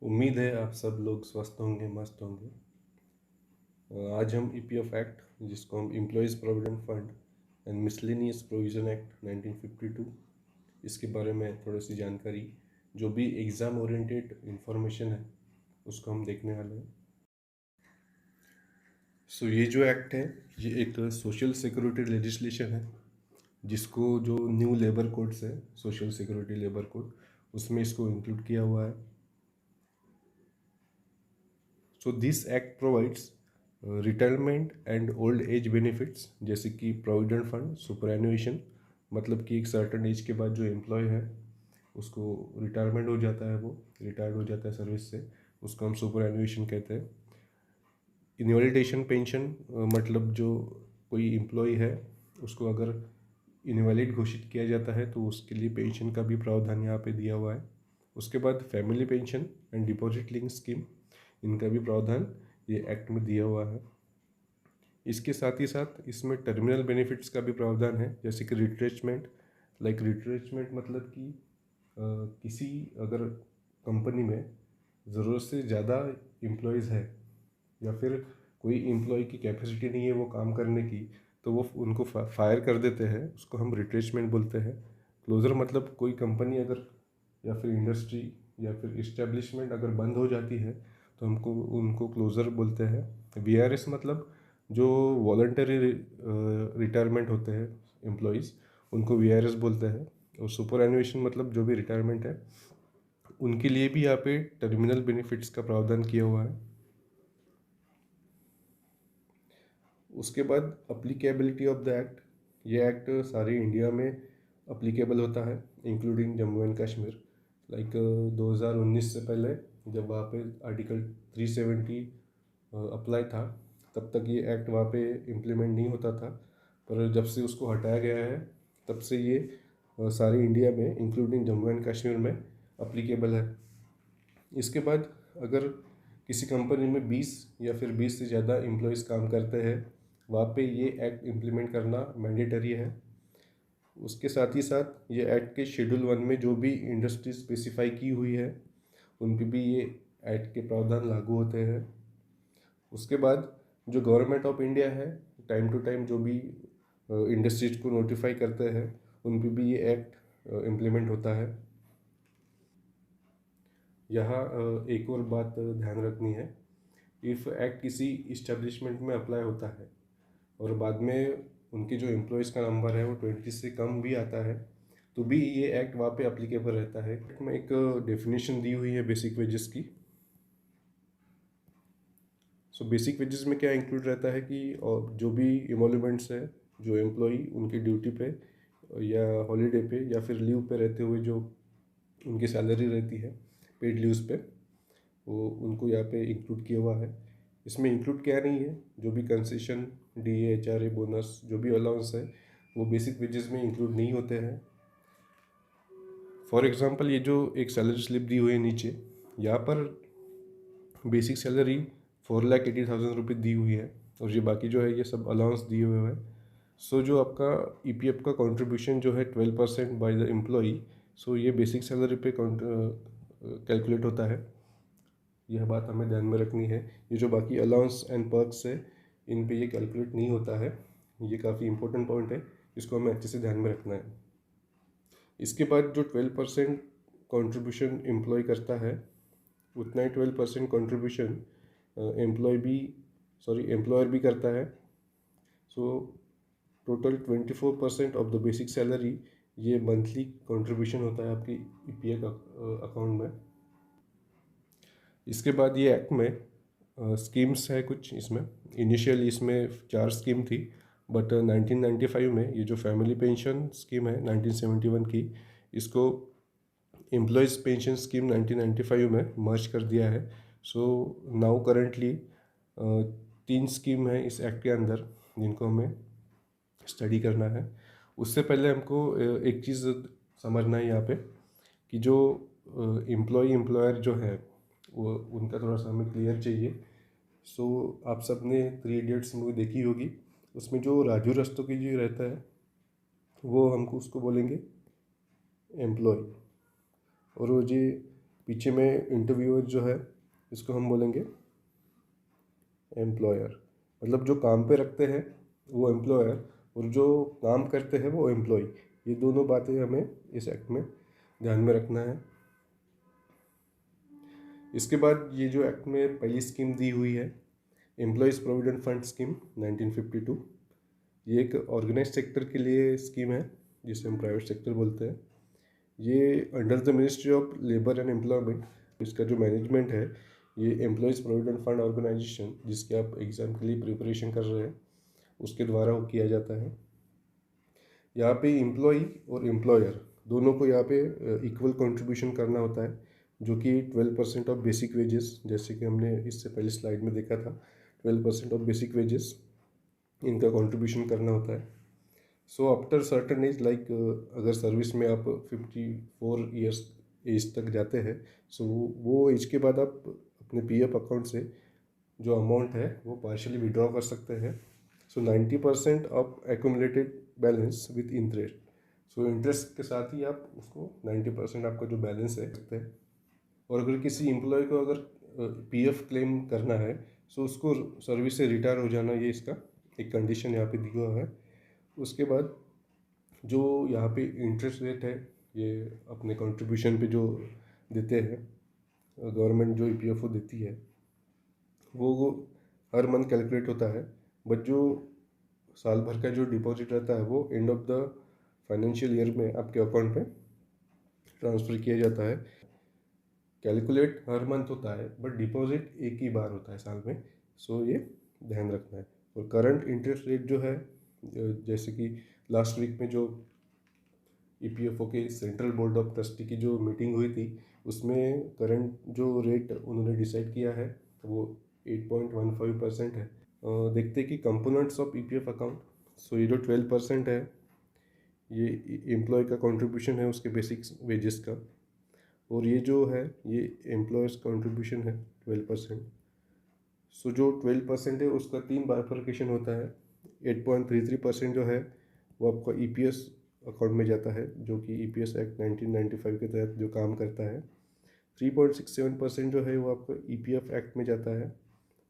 उम्मीद है आप सब लोग स्वस्थ होंगे, मस्त होंगे। आज हम ईपीएफ एक्ट, जिसको हम employees provident fund and miscellaneous provision act 1952, इसके बारे में थोड़ी सी जानकारी, जो भी एग्ज़ाम ओरिएंटेड इंफॉर्मेशन है, उसको हम देखने वाले हैं। ये जो एक्ट है, ये एक सोशल सिक्योरिटी लेजिस्लेशन है, जिसको जो न्यू लेबर कोड्स है, सोशल सिक्योरिटी लेबर कोड, उसमें इसको इंक्लूड किया हुआ है। This act provides retirement and old age benefits, जैसे कि प्रोविडेंट फंड, सुपरएनुएशन, मतलब कि एक सर्टन एज के बाद जो एम्प्लॉय है उसको रिटायरमेंट हो जाता है, वो रिटायर्ड हो जाता है सर्विस से, उसको हम सुपरएनुएशन कहते हैं। इनवैलिडेशन पेंशन, मतलब जो कोई एम्प्लॉय है उसको अगर इनवैलिड घोषित किया जाता है तो उसके लिए पेंशन का भी प्रावधान यहाँ पे दिया हुआ है। उसके बाद family pension and deposit link scheme, इनका भी प्रावधान ये एक्ट में दिया हुआ है। इसके साथ ही साथ इसमें टर्मिनल बेनिफिट्स का भी प्रावधान है, जैसे कि रिट्रेचमेंट। रिट्रेचमेंट मतलब कि किसी अगर कंपनी में ज़रूरत से ज़्यादा एम्प्लॉयज़ है या फिर कोई एम्प्लॉय की कैपेसिटी नहीं है वो काम करने की, तो वो उनको फायर कर देते हैं, उसको हम रिट्रेचमेंट बोलते हैं। क्लोज़र मतलब कोई कंपनी अगर या फिर इंडस्ट्री या फिर इस्टेब्लिशमेंट अगर बंद हो जाती है तो हमको उनको क्लोज़र बोलते हैं। वीआरएस मतलब जो वॉलंटरी रिटायरमेंट होते हैं एम्प्लॉयज़, उनको वीआरएस बोलते हैं। और सुपर एनुएशन मतलब जो भी रिटायरमेंट है उनके लिए भी यहाँ पे टर्मिनल बेनिफिट्स का प्रावधान किया हुआ है। उसके बाद अप्लीकेबिलिटी ऑफ द एक्ट, ये एक्ट सारे इंडिया में अप्लीकेबल होता है, इंक्लूडिंग जम्मू एंड कश्मीर। 2019 से पहले जब वहाँ पे आर्टिकल 370 अप्लाई था, तब तक ये एक्ट वहाँ पे इम्प्लीमेंट नहीं होता था, पर जब से उसको हटाया गया है तब से ये सारे इंडिया में इंक्लूडिंग जम्मू एंड कश्मीर में अप्लीकेबल है। इसके बाद अगर किसी कंपनी में 20 या फिर 20 से ज़्यादा एम्प्लॉयज़ काम करते हैं, वहाँ पे ये एक्ट इम्प्लीमेंट करना मैंडेटरी है। उसके साथ ही साथ ये एक्ट के शेड्यूल 1 में जो भी इंडस्ट्री स्पेसिफाई की हुई है उन पे भी ये एक्ट के प्रावधान लागू होते हैं। उसके बाद जो गवर्नमेंट ऑफ इंडिया है, टाइम टू टाइम जो भी इंडस्ट्रीज को नोटिफाई करते हैं, उन पे भी ये एक्ट इम्प्लीमेंट होता है। यहाँ एक और बात ध्यान रखनी है, इफ़ एक्ट किसी इस्टेब्लिशमेंट में अप्लाई होता है और बाद में उनके जो एम्प्लॉयज़ का नंबर है वो 20 से कम भी आता है, तो भी ये एक्ट वहाँ पे अप्लीकेबल रहता है। एक्ट में एक डेफिनेशन दी हुई है बेसिक वेजेस की। बेसिक वेजेस में क्या इंक्लूड रहता है कि और जो भी इमोल्यूमेंट्स है, जो एम्प्लॉई उनकी ड्यूटी पे या हॉलीडे पे या फिर लीव पे रहते हुए जो उनकी सैलरी रहती है पेड लीव्स पे, वो उनको यहाँ पे इंक्लूड किया हुआ है। इसमें इंक्लूड क्या नहीं है, जो भी कंसेशन, डीए, एचआरए, बोनस, जो भी अलाउंस है वो बेसिक वेजेस में इंक्लूड नहीं होते हैं। फॉर एग्जांपल, ये जो एक सैलरी स्लिप दी हुई है नीचे, यहाँ पर बेसिक सैलरी 4,80,000 रुपये दी हुई है और ये बाकी जो है ये सब अलाउंस दिए हुए हैं। जो आपका ईपीएफ का कंट्रीब्यूशन जो है 12% बाय द एम्प्लॉई, ये बेसिक सैलरी पे कैलकुलेट होता है। यह बात हमें ध्यान में रखनी है। ये जो बाकी अलाउंस एंड पर्क्स है, इन पे ये कैलकुलेट नहीं होता है। ये काफ़ी इंपॉर्टेंट पॉइंट है, इसको हमें अच्छे से ध्यान में रखना है। इसके बाद जो 12% कॉन्ट्रीब्यूशन एम्प्लॉय करता है, उतना ही 12% कॉन्ट्रीब्यूशन एम्प्लॉयर भी करता है। Total 24% of the basic salary ये मंथली कंट्रीब्यूशन होता है आपकी ईपीएफ अकाउंट में। इसके बाद ये एक्ट में स्कीम्स है कुछ। इसमें इनिशियल इसमें 4 स्कीम थी, बट 1995 में ये जो फैमिली पेंशन स्कीम है 1971 की, इसको एम्प्लॉयज़ पेंशन स्कीम 1995 में मर्ज कर दिया है। नाउ करेंटली 3 स्कीम है इस एक्ट के अंदर जिनको हमें स्टडी करना है। उससे पहले हमको एक चीज़ समझना है यहाँ पे कि जो एम्प्लॉयर जो है वो उनका थोड़ा सा हमें क्लियर चाहिए। आप सब ने 3 इडियट्स मूवी देखी होगी, उसमें जो राजू रस्तोगी जी रहता है वो हमको उसको बोलेंगे एम्प्लॉय, और वो जी पीछे में इंटरव्यूअर जो है इसको हम बोलेंगे एम्प्लॉयर, मतलब जो काम पे रखते हैं वो एम्प्लॉयर और जो काम करते हैं वो एम्प्लॉय। ये दोनों बातें हमें इस एक्ट में ध्यान में रखना है। इसके बाद ये जो एक्ट में पहली स्कीम दी हुई है एम्प्लॉयज़ प्रोविडेंट फंड स्कीम 1952, ये एक ऑर्गेनाइज सेक्टर के लिए स्कीम है जिसे हम प्राइवेट सेक्टर बोलते हैं। ये under the ministry of labour and employment, इसका जो मैनेजमेंट है ये एम्प्लॉयज़ प्रोविडेंट फंड ऑर्गेनाइजेशन, जिसके आप एग्ज़ाम के लिए प्रिपरेशन कर रहे हैं, उसके द्वारा वो किया जाता है। यहाँ पे एम्प्लॉय और एम्प्लॉयर दोनों को यहाँ पे इक्वल कंट्रीब्यूशन करना होता है, जो कि 12% ऑफ बेसिक वेजेस, जैसे कि हमने इससे पहले स्लाइड में देखा था 12% ऑफ बेसिक वेजेस इनका कंट्रीब्यूशन करना होता है। So after certain age, like अगर सर्विस में आप 54 ईयर्स एज तक जाते हैं, सो वो एज के बाद आप अपने पीएफ अकाउंट से जो अमाउंट है वो पार्शियली विड्रॉ कर सकते हैं। सो 90% of accumulated balance with interest, so interest के साथ ही आप उसको 90% आपका जो बैलेंस है सकते हैं। और अगर किसी एम्प्लॉय को अगर पीएफ क्लेम करना है, सो उसको सर्विस से रिटायर हो जाना, ये इसका एक कंडीशन यहाँ पे दिया हुआ है। उसके बाद जो यहाँ पे इंटरेस्ट रेट है ये अपने कंट्रीब्यूशन पे जो देते हैं, गवर्नमेंट जो ईपीएफओ देती है वो हर मंथ कैलकुलेट होता है, बट जो साल भर का जो डिपॉजिट रहता है वो end of the financial year में आपके अकाउंट पे ट्रांसफ़र किया जाता है। कैलकुलेट हर मंथ होता है बट डिपॉजिट एक ही बार होता है साल में, सो ये ध्यान रखना है। और करंट इंटरेस्ट रेट जो है, जैसे कि लास्ट वीक में जो ईपीएफओ के सेंट्रल बोर्ड ऑफ ट्रस्टी की जो मीटिंग हुई थी, उसमें करंट जो रेट उन्होंने डिसाइड किया है वो 8.15% है। देखते कि कंपोनेंट्स ऑफ ईपीएफ अकाउंट, सो ये जो 12% है ये एम्प्लॉय का कंट्रीब्यूशन है उसके बेसिक वेजेस का, और ये जो है ये एम्प्लॉयर्स कंट्रीब्यूशन है 12%। सो जो 12% है उसका 3 बाइफर्केशन होता है। 8.33% जो है वो आपका ईपीएस अकाउंट में जाता है, जो कि ईपीएस एक्ट 1995 के तहत जो काम करता है। 3.67% जो है वो आपका ईपीएफ एक्ट में जाता है,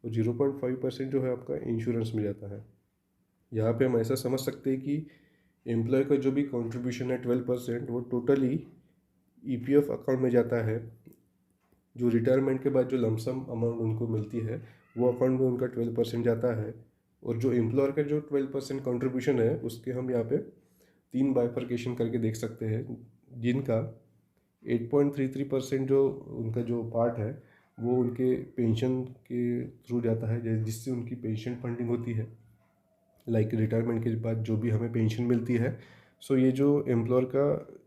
और 0.5% जो है आपका इंश्योरेंस में जाता है। यहाँ पे हम ऐसा समझ सकते हैं कि एम्प्लॉय का जो भी कंट्रीब्यूशन है 12% वो टोटली ईपीएफ अकाउंट में जाता है। जो रिटायरमेंट के बाद जो लमसम अमाउंट उनको मिलती है वो अकाउंट में उनका 12% जाता है, और जो एम्प्लॉयर का जो 12% कंट्रीब्यूशन है उसके हम यहाँ पे 3 बाइफर्केशन करके देख सकते हैं, जिनका 8.33% जो उनका जो पार्ट है वो उनके पेंशन के थ्रू जाता है, जिससे उनकी पेंशन फंडिंग होती है, लाइक रिटायरमेंट के बाद जो भी हमें पेंशन मिलती है। सो ये जो एम्प्लॉयर का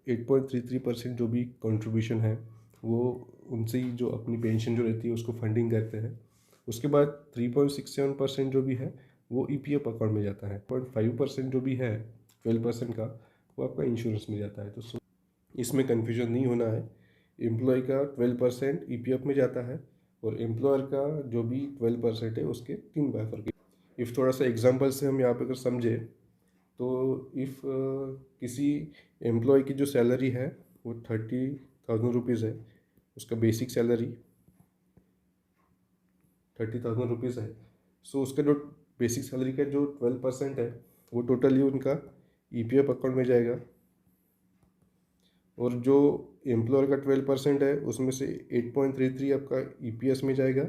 8.33% जो भी कंट्रीब्यूशन है वो उनसे ही जो अपनी पेंशन जो रहती है उसको फंडिंग करते हैं। उसके बाद 3.67% जो भी है वो ईपीएफ अकाउंट में जाता है। 0.5% जो भी है 12% का वो आपका इंश्योरेंस में जाता है। तो इसमें कन्फ्यूजन नहीं होना है, एम्प्लॉय का 12% ईपीएफ में जाता है और एम्प्लॉयर का जो भी 12% है उसके 3 बाइफर्केशन। इफ़ थोड़ा सा एग्जांपल से हम यहाँ पे अगर समझे तो इफ़ किसी एम्प्लॉय की जो सैलरी है वो 30,000 रुपीज़ है, उसका बेसिक सैलरी 30,000 रुपीज़ है। सो उसका जो बेसिक सैलरी का जो 12% है वो टोटली उनका ईपीएफ अकाउंट में जाएगा, और जो एम्प्लॉयर का 12% है उसमें से 8.33 आपका ईपीएस में जाएगा,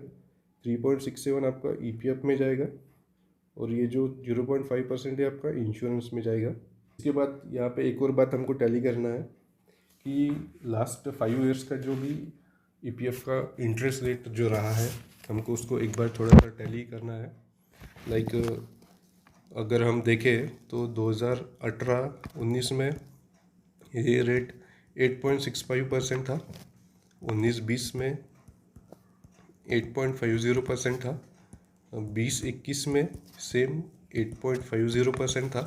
3.67 आपका ईपीएफ में जाएगा, और ये जो 0.5% है आपका इंश्योरेंस में जाएगा। इसके बाद यहाँ पे एक और बात हमको टैली करना है कि लास्ट 5 ईयर्स का जो भी ईपीएफ का इंटरेस्ट रेट जो रहा है हमको उसको एक बार थोड़ा सा टैली करना है। लाइक अगर हम देखें तो 2018-19 में ये रेट 8.65% था, 19-20 में 8.50% था, 20-21 में सेम 8.50% था,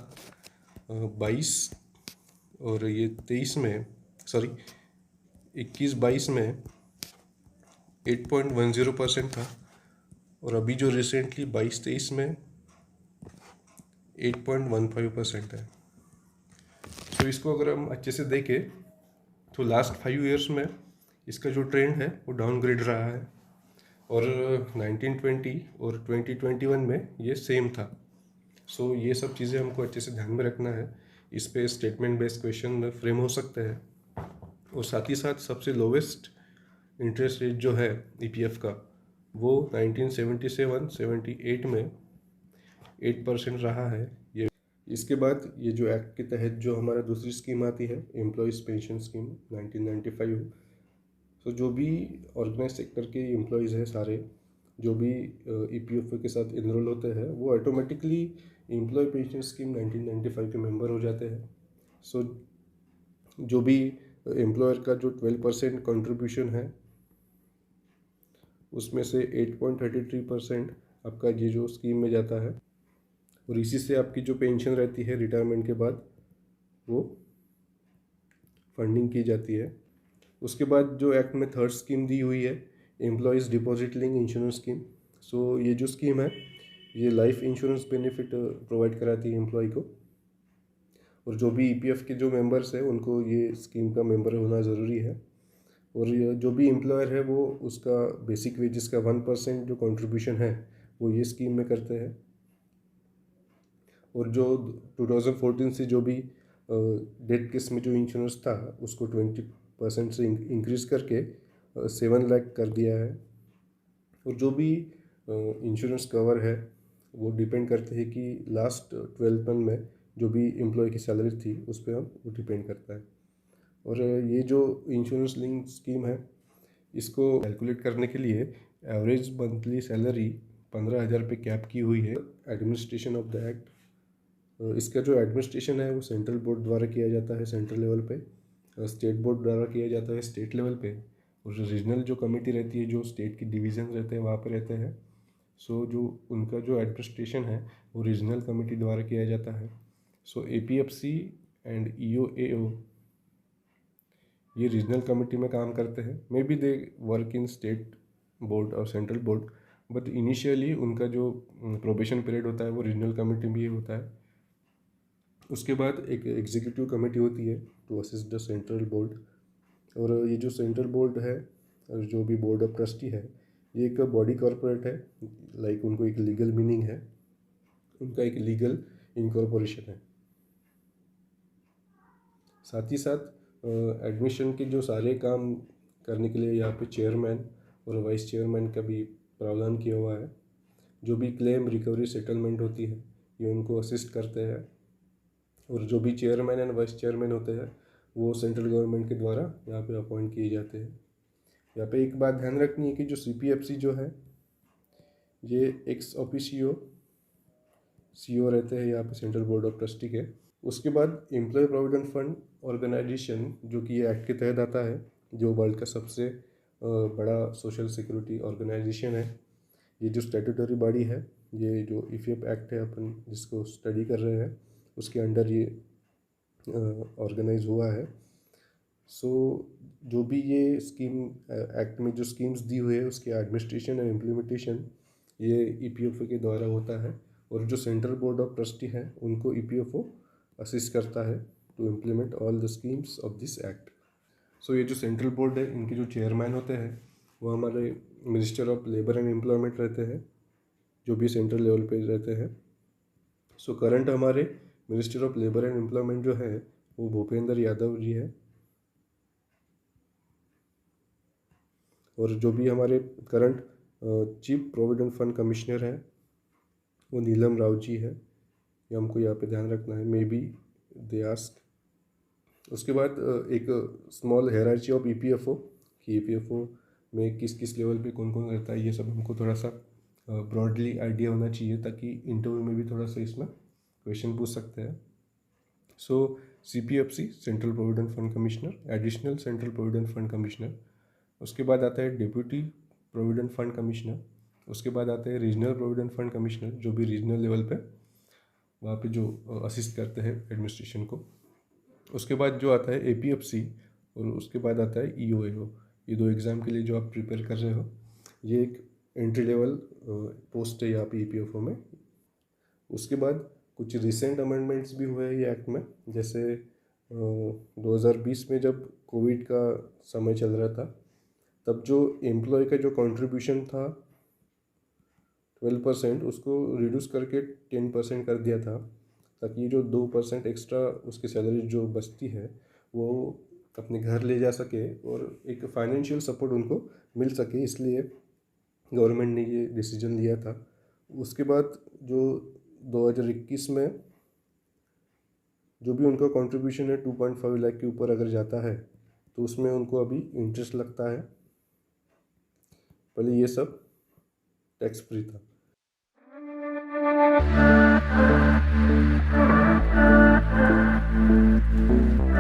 22 और ये 23 में 21-22 में 8.10% था, और अभी जो रिसेंटली 22-23 में 8.15% है। तो इसको अगर हम अच्छे से देखें तो लास्ट 5 ईयर्स में इसका जो ट्रेंड है वो डाउनग्रेड रहा है, और 1920 और 2021 में ये सेम था। सो ये सब चीज़ें हमको अच्छे से ध्यान में रखना है। इस पे स्टेटमेंट बेस्ड क्वेश्चन फ्रेम हो सकते हैं। और साथ ही साथ सबसे लोवेस्ट इंटरेस्ट रेट जो है ईपीएफ का, वो 1977-78 में 8% रहा है। ये इसके बाद ये जो एक्ट के तहत जो हमारा दूसरी स्कीम आती है, एम्प्लॉयज़ पेंशन स्कीम 1995। तो जो भी ऑर्गेनाइज सेक्टर के एम्प्लॉयज़ हैं सारे, जो भी ईपीएफओ के साथ इनरोल होते हैं, वो ऑटोमेटिकली एम्प्लॉय पेंशन स्कीम 1995 के मेंबर हो जाते हैं। सो जो भी एम्प्लॉयर का जो 12% कंट्रीब्यूशन है, उसमें से 8.33% आपका ये जो स्कीम में जाता है, और इसी से आपकी जो पेंशन रहती है रिटायरमेंट के बाद, वो फंडिंग की जाती है। उसके बाद जो एक्ट में थर्ड स्कीम दी हुई है, employees deposit link insurance scheme. So ये जो स्कीम है, ये लाइफ इंश्योरेंस बेनिफिट प्रोवाइड कराती है एम्प्लॉय को, और जो भी ईपीएफ के जो मेंबर्स हैं उनको ये स्कीम का मेंबर होना ज़रूरी है। और ये जो भी एम्प्लॉयर है वो उसका बेसिक वेजेस का 1% जो कंट्रीब्यूशन है वो ये स्कीम में करते हैं। और जो 2014 से जो भी डेथ केस में जो इंश्योरेंस था उसको 20% से इंक्रीज़ करके 7 लाख कर दिया है। और जो भी इंश्योरेंस कवर है वो डिपेंड करते हैं कि लास्ट 12 मंथ में जो भी एम्प्लॉय की सैलरी थी उस पर हम वो डिपेंड करता है। और ये जो इंश्योरेंस लिंक स्कीम है, इसको कैलकुलेट करने के लिए एवरेज मंथली सैलरी 15,000 पे कैप की हुई है। एडमिनिस्ट्रेशन ऑफ द एक्ट, इसका जो एडमिनिस्ट्रेशन है वो सेंट्रल बोर्ड द्वारा किया जाता है सेंट्रल लेवल पे, स्टेट बोर्ड द्वारा किया जाता है स्टेट लेवल पे, और रीजनल जो कमेटी रहती है, जो स्टेट की डिवीज़न रहते हैं वहाँ पे रहते हैं। सो जो उनका जो एडमिनिस्ट्रेशन है वो रीजनल कमेटी द्वारा किया जाता है। सो एपीएफसी एंड ईओएओ ये रीजनल कमेटी में काम करते हैं। May be they work in state board और सेंट्रल बोर्ड, बट इनिशियली उनका जो प्रोबेशन पीरियड होता है वो रीजनल कमेटी में ही होता है। उसके बाद एक एग्जीक्यूटिव कमेटी होती है to assist the central board. और ये जो सेंट्रल बोर्ड है और जो भी बोर्ड ऑफ ट्रस्टी है, ये एक बॉडी कॉरपोरेट है, लाइक उनको एक लीगल मीनिंग है, उनका एक लीगल इनकॉर्पोरेशन है। साथ ही साथ एडमिशन के जो सारे काम करने के लिए यहाँ पे चेयरमैन और वाइस चेयरमैन का भी प्रावधान किया हुआ है। जो भी क्लेम रिकवरी सेटलमेंट होती है ये उनको असिस्ट करते हैं। और जो भी चेयरमैन एंड वाइस चेयरमैन होते हैं वो सेंट्रल गवर्नमेंट के द्वारा यहाँ पे अपॉइंट किए जाते हैं। यहाँ पे एक बात ध्यान रखनी है कि जो सीपीएफसी जो है, ये एक्स ऑफिशियो सीईओ रहते हैं यहाँ पे सेंट्रल बोर्ड ऑफ ट्रस्टी के। उसके बाद एम्प्लॉय प्रोविडेंट फंड ऑर्गेनाइजेशन, जो कि ये एक्ट के तहत आता है, जो वर्ल्ड का सबसे बड़ा सोशल सिक्योरिटी ऑर्गेनाइजेशन है। ये जो स्टैट्यूटरी बॉडी है, ये जो ईपीएफ एक्ट है अपन जिसको स्टडी कर रहे हैं उसके अंडर ये ऑर्गेनाइज हुआ है। सो जो भी ये स्कीम एक्ट में जो स्कीम्स दी हुई है उसके एडमिनिस्ट्रेशन एंड इम्प्लीमेंटेशन ये ईपीएफओ के द्वारा होता है। और जो सेंट्रल बोर्ड ऑफ ट्रस्टी है उनको ईपीएफओ असिस्ट करता है to implement all the schemes of this act. So ये जो सेंट्रल बोर्ड है, इनके जो चेयरमैन होते हैं वो हमारे minister of labour and employment रहते हैं, जो भी सेंट्रल लेवल पे रहते हैं। सो करंट हमारे minister of labour and employment जो है वो भूपेंद्र यादव जी है। और जो भी हमारे current chief provident fund commissioner है वो नीलम राव जी है। ये हमको यहाँ पे ध्यान रखना है, मे बी दे आस्क। उसके बाद एक स्मॉल हेयरार्ची ऑफ ईपीएफओ कि ईपीएफओ में किस किस लेवल पे कौन कौन रहता है, ये सब हमको थोड़ा सा ब्रॉडली आइडिया होना चाहिए, ताकि इंटरव्यू में भी थोड़ा सा इसमें क्वेश्चन पूछ सकते हैं। So CPFC central provident fund commissioner, additional central provident fund commissioner. उसके बाद आता है डिप्यूटी प्रोविडेंट फंड कमिश्नर। उसके बाद आता है रीजनल प्रोविडेंट फंड कमिश्नर, जो भी रीजनल लेवल पे वहाँ पे जो असिस्ट करते हैं एडमिनिस्ट्रेशन को। उसके बाद जो आता है एपीएफसी, और उसके बाद आता है ईओएओ। ये दो एग्ज़ाम के लिए जो आप प्रिपेयर कर रहे हो, ये एक एंट्री लेवल पोस्ट है यहाँ पे ईपीएफओ में। उसके बाद कुछ रिसेंट अमेंडमेंट्स भी हुए हैं ये एक्ट में, जैसे 2020 में जब कोविड का समय चल रहा था तब जो एम्प्लॉय का जो कंट्रीब्यूशन था 12% उसको रिड्यूस करके 10% कर दिया था, ताकि जो 2% एक्स्ट्रा उसकी सैलरी जो बचती है वो अपने घर ले जा सके और एक फाइनेंशियल सपोर्ट उनको मिल सके, इसलिए गवर्नमेंट ने ये डिसीजन लिया था। उसके बाद जो 2021 में जो भी उनका कंट्रीब्यूशन है 2.5 लाख के ऊपर अगर जाता है तो उसमें उनको अभी इंटरेस्ट लगता है। पहले ये सब टैक्स फ्री था।